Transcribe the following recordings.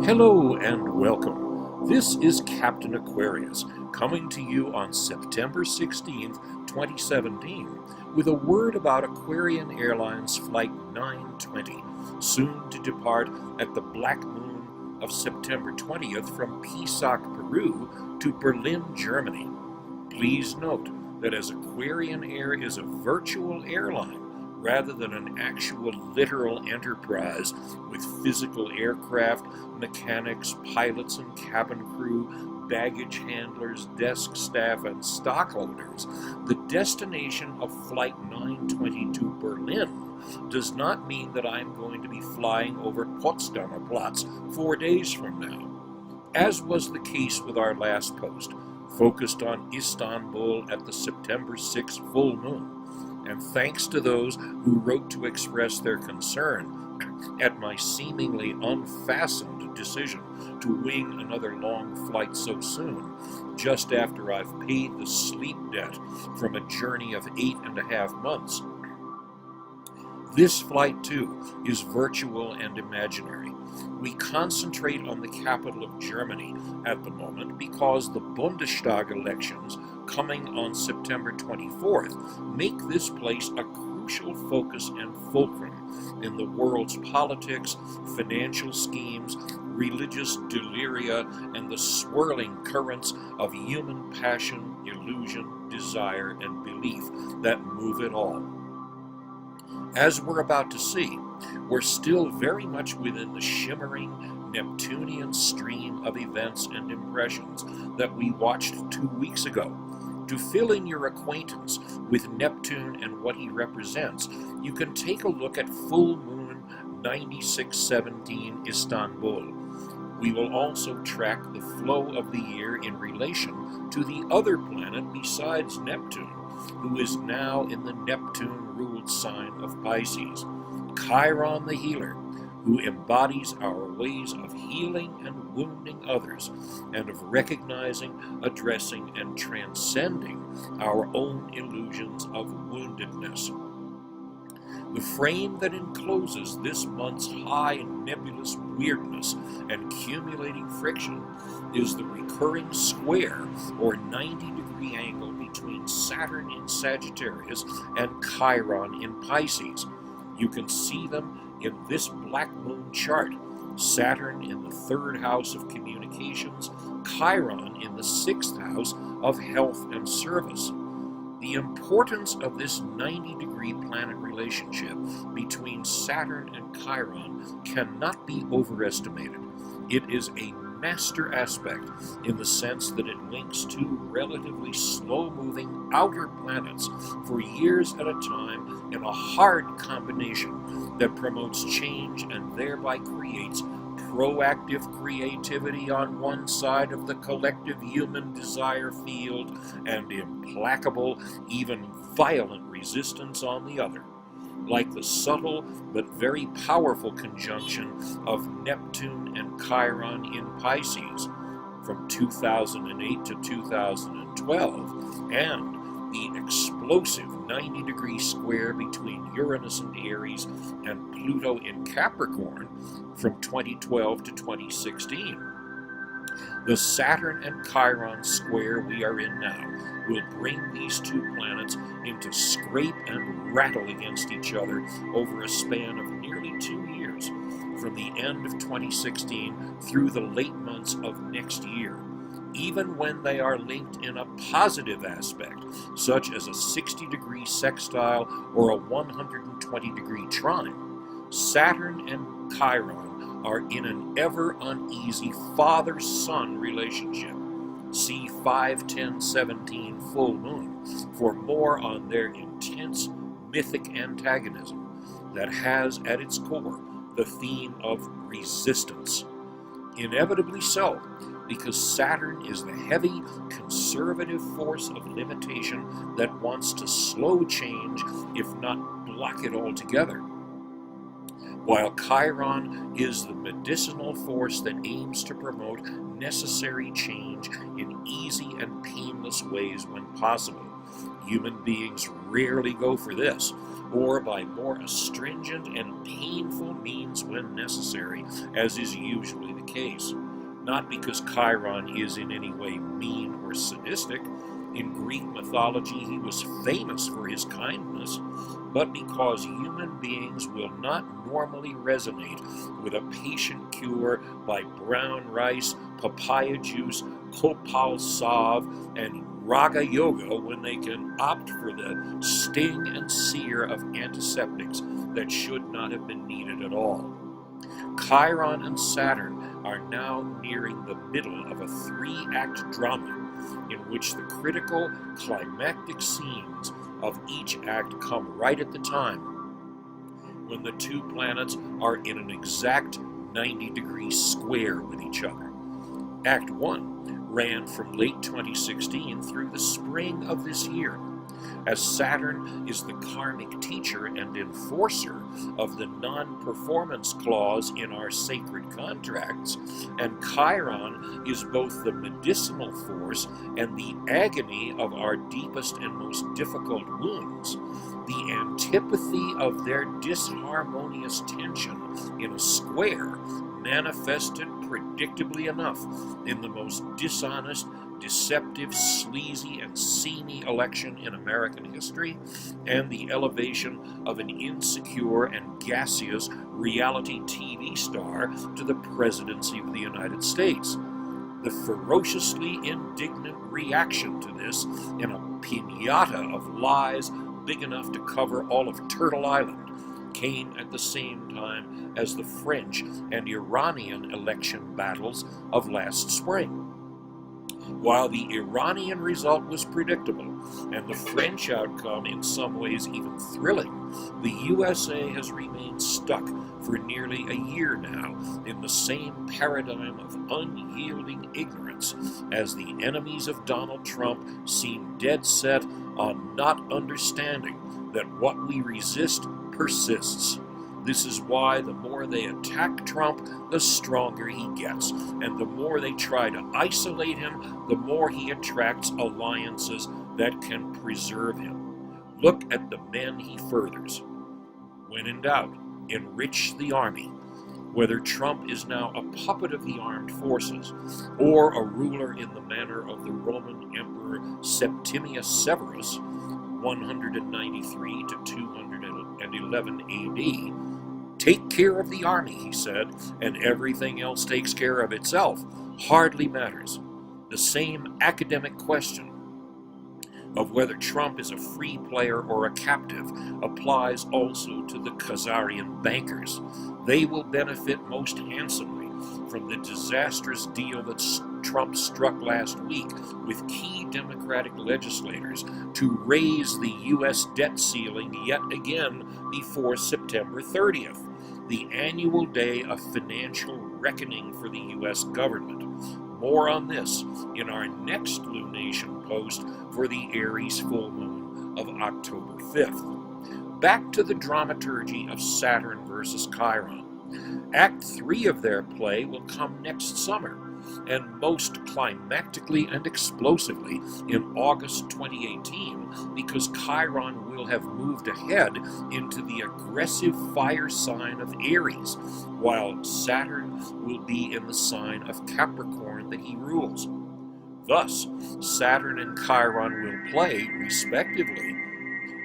Hello and welcome. This is Captain Aquarius, coming to you on September 16th, 2017, with a word about Aquarian Airlines Flight 920, soon to depart at the Black Moon of September 20th from Pisac, Peru to Berlin, Germany. Please note that as Aquarian Air is a virtual airline, rather than an actual literal enterprise with physical aircraft, mechanics, pilots and cabin crew, baggage handlers, desk staff, and stockholders, the destination of Flight 920 to Berlin does not mean that I'm going to be flying over Potsdamer Platz 4 days from now. As was the case with our last post, focused on Istanbul at the September 6th full moon, and thanks to those who wrote to express their concern at my seemingly unfastened decision to wing another long flight so soon, just after I've paid the sleep debt from a journey of 8.5 months. This flight, too, is virtual and imaginary. We concentrate on the capital of Germany at the moment because the Bundestag elections coming on September 24th make this place a crucial focus and fulcrum in the world's politics, financial schemes, religious deliria, and the swirling currents of human passion, illusion, desire, and belief that move it all. As we're about to see, we're still very much within the shimmering Neptunian stream of events and impressions that we watched 2 weeks ago. To fill in your acquaintance with Neptune and what he represents, you can take a look at full moon 9617 Istanbul. We will also track the flow of the year in relation to the other planet besides Neptune, who is now in the Neptune-ruled sign of Pisces, Chiron the Healer, who embodies our ways of healing and wounding others, and of recognizing, addressing, and transcending our own illusions of woundedness. The frame that encloses this month's high nebulous weirdness and accumulating friction is the recurring square or 90-degree angle between Saturn in Sagittarius and Chiron in Pisces. You can see them in this Black Moon chart: Saturn in the 3rd house of communications, Chiron in the 6th house of health and service. The importance of this 90-degree planet relationship between Saturn and Chiron cannot be overestimated. It is a master aspect in the sense that it links two relatively slow-moving outer planets for years at a time in a hard combination that promotes change and thereby creates proactive creativity on one side of the collective human desire field and implacable, even violent resistance on the other, like the subtle but very powerful conjunction of Neptune and Chiron in Pisces from 2008 to 2012, and the explosive 90-degree square between Uranus in Aries and Pluto in Capricorn from 2012 to 2016. The Saturn and Chiron square we are in now will bring these two planets into scrape and rattle against each other over a span of nearly 2 years, from the end of 2016 through the late months of next year, even when they are linked in a positive aspect, such as a 60-degree sextile or a 120-degree trine. Saturn and Chiron are in an ever uneasy father-son relationship. See 5-10-17 full moon for more on their intense mythic antagonism that has at its core the theme of resistance. Inevitably so, because Saturn is the heavy, conservative force of limitation that wants to slow change, if not block it altogether, while Chiron is the medicinal force that aims to promote necessary change in easy and painless ways when possible. Human beings rarely go for this, or by more astringent and painful means when necessary, as is usually the case, not because Chiron is in any way mean or sadistic. In Greek mythology, he was famous for his kindness, but because human beings will not normally resonate with a patient cure by brown rice, papaya juice, copal salve, and raga yoga when they can opt for the sting and sear of antiseptics that should not have been needed at all. Chiron and Saturn are now nearing the middle of a 3-act drama in which the critical climactic scenes of each act come right at the time when the two planets are in an exact 90-degree square with each other. Act 1 ran from late 2016 through the spring of this year, as Saturn is the karmic teacher and enforcer of the non-performance clause in our sacred contracts, and Chiron is both the medicinal force and the agony of our deepest and most difficult wounds, the antipathy of their disharmonious tension in a square manifested predictably enough in the most dishonest, deceptive, sleazy, and seamy election in American history, and the elevation of an insecure and gaseous reality TV star to the presidency of the United States. The ferociously indignant reaction to this in a piñata of lies big enough to cover all of Turtle Island came at the same time as the French and Iranian election battles of last spring. While the Iranian result was predictable, and the French outcome in some ways even thrilling, the USA has remained stuck for nearly a year now in the same paradigm of unyielding ignorance, as the enemies of Donald Trump seem dead set on not understanding that what we resist persists. This is why the more they attack Trump, the stronger he gets, and the more they try to isolate him, the more he attracts alliances that can preserve him. Look at the men he furthers. When in doubt, enrich the army. Whether Trump is now a puppet of the armed forces, or a ruler in the manner of the Roman Emperor Septimius Severus, 193 to 211 AD, take care of the army, he said, and everything else takes care of itself, hardly matters. The same academic question of whether Trump is a free player or a captive applies also to the Khazarian bankers. They will benefit most handsomely from the disastrous deal that Trump struck last week with key Democratic legislators to raise the U.S. debt ceiling yet again before September 30th, the annual day of financial reckoning for the U.S. government. More on this in our next lunation post for the Aries full moon of October 5th. Back to the dramaturgy of Saturn versus Chiron. Act 3 of their play will come next summer, and most climactically and explosively in August 2018, because Chiron will have moved ahead into the aggressive fire sign of Aries, while Saturn will be in the sign of Capricorn that he rules. Thus, Saturn and Chiron will play, respectively,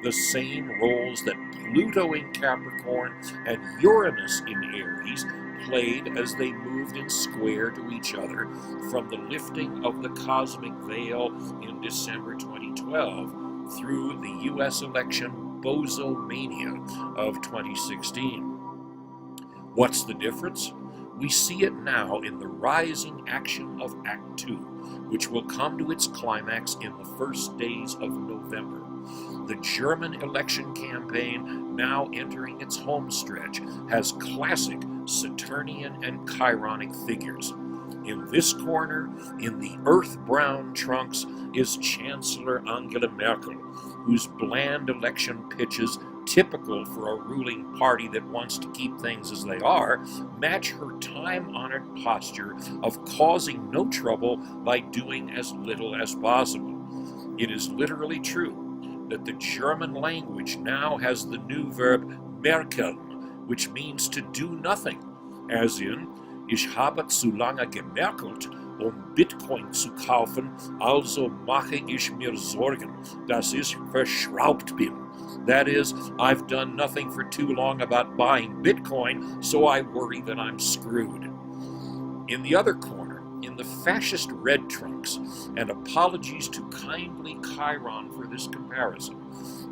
the same roles that Pluto in Capricorn and Uranus in Aries played as they moved in square to each other from the lifting of the cosmic veil in December 2012 through the U.S. election bozomania of 2016. What's the difference? We see it now in the rising action of Act 2, which will come to its climax in the first days of November. The German election campaign, now entering its home stretch, has classic Saturnian and Chironic figures. In this corner, in the earth-brown trunks, is Chancellor Angela Merkel, whose bland election pitches, typical for a ruling party that wants to keep things as they are, match her time-honored posture of causing no trouble by doing as little as possible. It is literally true that the German language now has the new verb merkeln, which means to do nothing, as in, Ich habe zu lange gemerkt, Bitcoin zu kaufen, also mache ich mir Sorgen, dass ich verschraubt bin. That is, I've done nothing for too long about buying Bitcoin, so I worry that I'm screwed. In the other corner, in the fascist red trunks, and apologies to kindly Chiron for this comparison,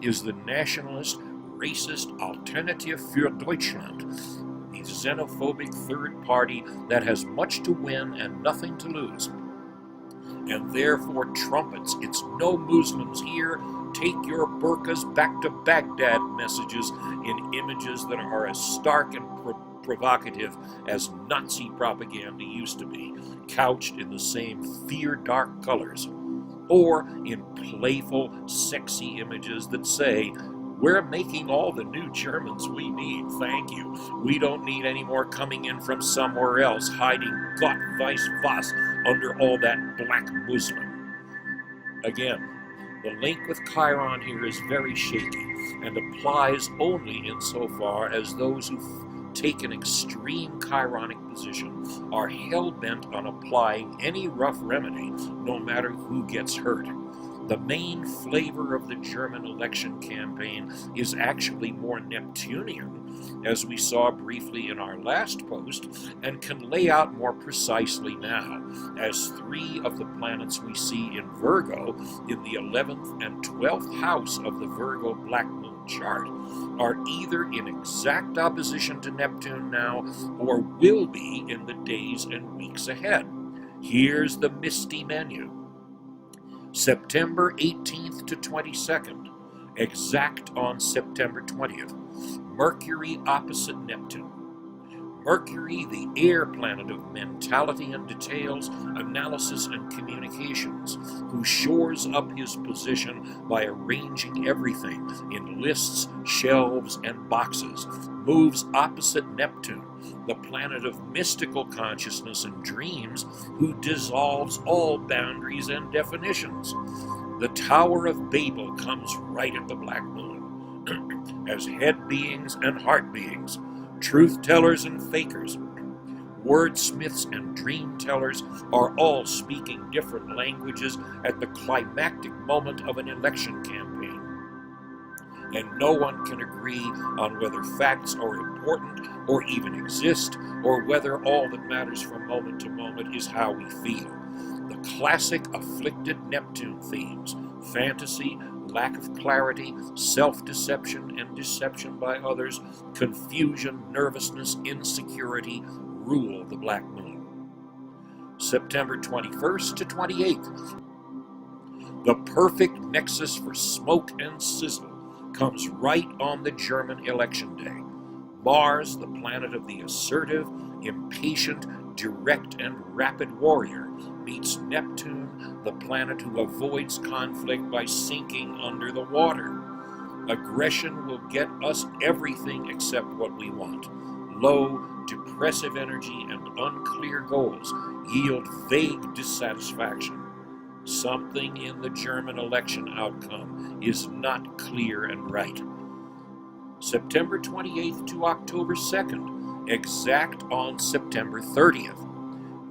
is the nationalist, racist Alternative für Deutschland, the xenophobic third party that has much to win and nothing to lose, and therefore trumpets its "no Muslims here, take your burqas back to Baghdad" messages in images that are as stark and provocative as Nazi propaganda used to be, couched in the same fear-dark colors, or in playful, sexy images that say, "We're making all the new Germans we need, thank you. We don't need any more coming in from somewhere else, hiding Gott weiß was under all that black Muslim." Again, the link with Chiron here is very shaky and applies only insofar as those who take an extreme Chironic position are hell-bent on applying any rough remedy, no matter who gets hurt. The main flavor of the German election campaign is actually more Neptunian, as we saw briefly in our last post, and can lay out more precisely now, as 3 of the planets we see in Virgo, in the 11th and 12th house of the Virgo Black Moon chart, are either in exact opposition to Neptune now, or will be in the days and weeks ahead. Here's the misty menu. September 18th to 22nd, exact on September 20th, Mercury opposite Neptune. Mercury, the air planet of mentality and details, analysis and communications, who shores up his position by arranging everything in lists, shelves, and boxes, moves opposite Neptune, the planet of mystical consciousness and dreams, who dissolves all boundaries and definitions. The Tower of Babel comes right at the black moon, as head beings and heart beings, truth-tellers and fakers, wordsmiths and dream-tellers are all speaking different languages at the climactic moment of an election campaign. And no one can agree on whether facts are important or even exist, or whether all that matters from moment to moment is how we feel. The classic afflicted Neptune themes, fantasy, lack of clarity, self-deception and deception by others, confusion, nervousness, insecurity, rule the black moon. September 21st to 28th. The perfect nexus for smoke and sizzle comes right on the German election day. Mars, the planet of the assertive, impatient, direct, and rapid warrior, meets Neptune, the planet who avoids conflict by sinking under the water. Aggression will get us everything except what we want. Low, depressive energy and unclear goals yield vague dissatisfaction. Something in the German election outcome is not clear and right. September 28th to October 2nd, exact on September 30th.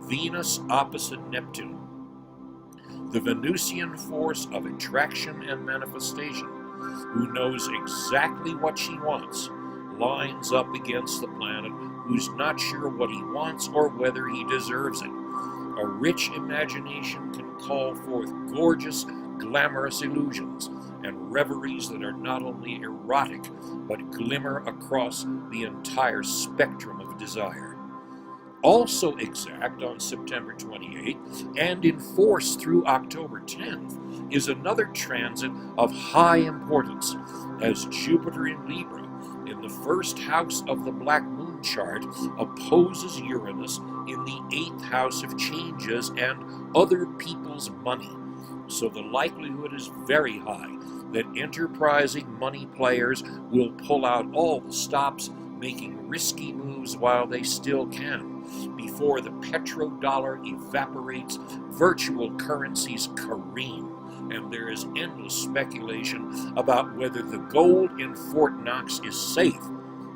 Venus opposite Neptune. The Venusian force of attraction and manifestation, who knows exactly what she wants, lines up against the planet who's not sure what he wants or whether he deserves it. A rich imagination can call forth gorgeous, glamorous illusions and reveries that are not only erotic, but glimmer across the entire spectrum of desire. Also exact on September 28th and in force through October 10th is another transit of high importance, as Jupiter in Libra, in the first house of the Black Moon chart, opposes Uranus in the 8th house of changes and other people's money. So the likelihood is very high that enterprising money players will pull out all the stops, making risky moves while they still can. Before the petrodollar evaporates, virtual currencies careen, and there is endless speculation about whether the gold in Fort Knox is safe,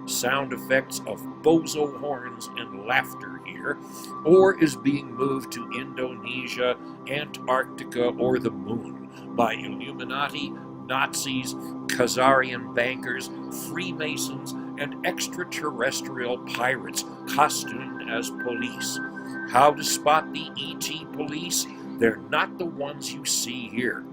sound effects of bozo horns and laughter here, or is being moved to Indonesia, Antarctica, or the moon by Illuminati, Nazis, Khazarian bankers, Freemasons, and extraterrestrial pirates costumed as police. How to spot the ET police? They're not the ones you see here.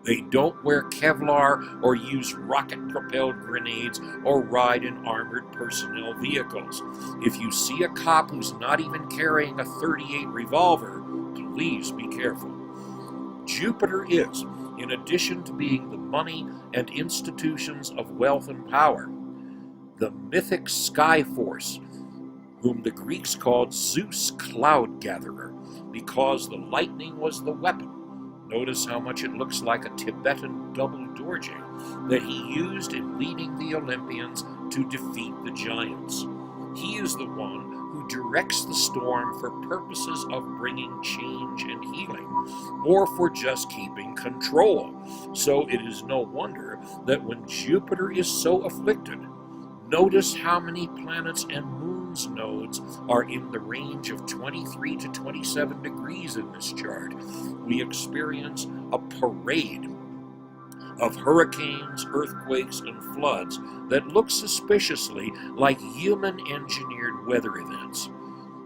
They don't wear Kevlar or use rocket-propelled grenades or ride in armored personnel vehicles. If you see a cop who's not even carrying a .38 revolver, please be careful. Jupiter is, in addition to being the money and institutions of wealth and power, the mythic sky force, whom the Greeks called Zeus Cloudgatherer, because the lightning was the weapon. Notice how much it looks like a Tibetan double dorje that he used in leading the Olympians to defeat the giants. He is the one who directs the storm for purposes of bringing change and healing, or for just keeping control. So it is no wonder that when Jupiter is so afflicted, notice how many planets and moon's nodes are in the range of 23 to 27 degrees in this chart. We experience a parade of hurricanes, earthquakes, and floods that look suspiciously like human-engineered weather events.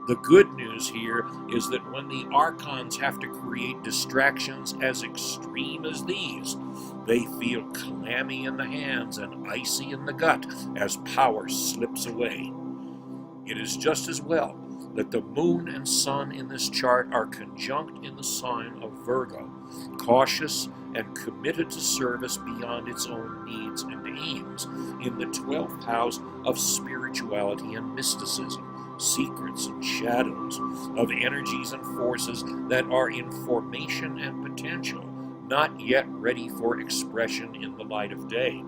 The good news here is that when the archons have to create distractions as extreme as these, they feel clammy in the hands and icy in the gut as power slips away. It is just as well that the moon and sun in this chart are conjunct in the sign of Virgo, cautious and committed to service beyond its own needs and aims in the 12th house of spirituality and mysticism, secrets and shadows, of energies and forces that are in formation and potential, not yet ready for expression in the light of day.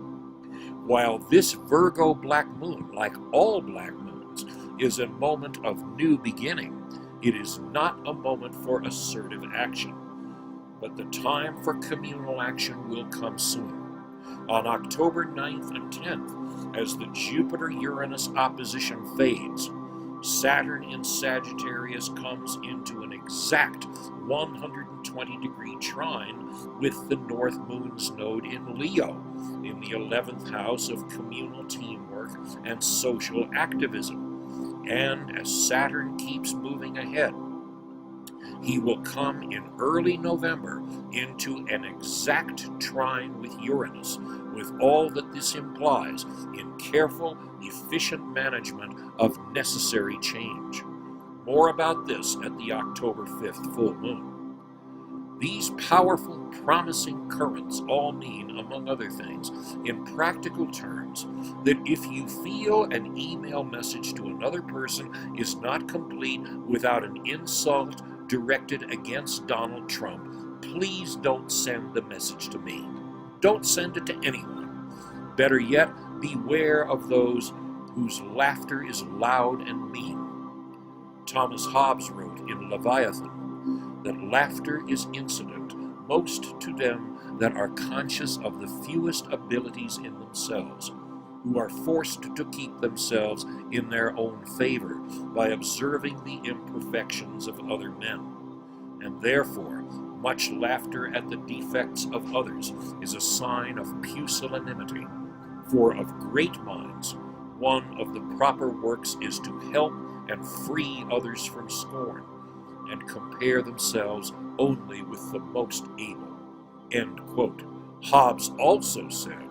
While this Virgo black moon, like all black moons, is a moment of new beginning, it is not a moment for assertive action. But the time for communal action will come soon. On October 9th and 10th, as the Jupiter-Uranus opposition fades, Saturn in Sagittarius comes into an exact 120-degree trine with the North Moon's node in Leo, in the 11th house of communal teamwork and social activism. And as Saturn keeps moving ahead, he will come in early November into an exact trine with Uranus, with all that this implies in careful, efficient management of necessary change. More about this at the October 5th full moon. These powerful, promising currents all mean, among other things, in practical terms, that if you feel an email message to another person is not complete without an insult directed against Donald Trump, please don't send the message to me. Don't send it to anyone. Better yet, beware of those whose laughter is loud and mean. Thomas Hobbes wrote in Leviathan that laughter is incident most to them that are conscious of the fewest abilities in themselves, who are forced to keep themselves in their own favor by observing the imperfections of other men. And therefore, much laughter at the defects of others is a sign of pusillanimity. For of great minds, one of the proper works is to help and free others from scorn, and compare themselves only with the most able. End quote. Hobbes also said,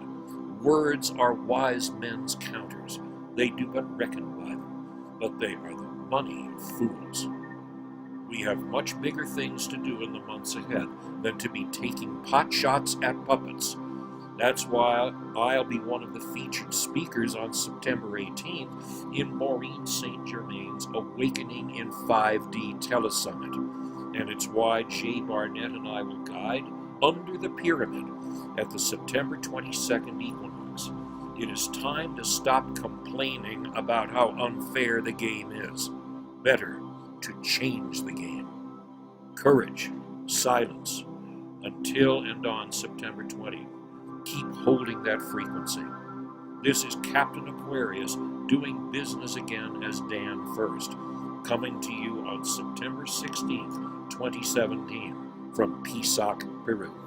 words are wise men's counters. They do but reckon by them, but they are the money of fools. We have much bigger things to do in the months ahead than to be taking pot shots at puppets. That's why I'll be one of the featured speakers on September 18th in Maureen St. Germain's Awakening in 5D Telesummit. And it's why Jay Barnett and I will guide Under the Pyramid at the September 22nd equinox. It is time to stop complaining about how unfair the game is. Better to change the game. Courage, silence, until and on September 20. Keep holding that frequency. This is Captain Aquarius doing business again as Dan First, coming to you on September 16th, 2017, from Pisac, Peru.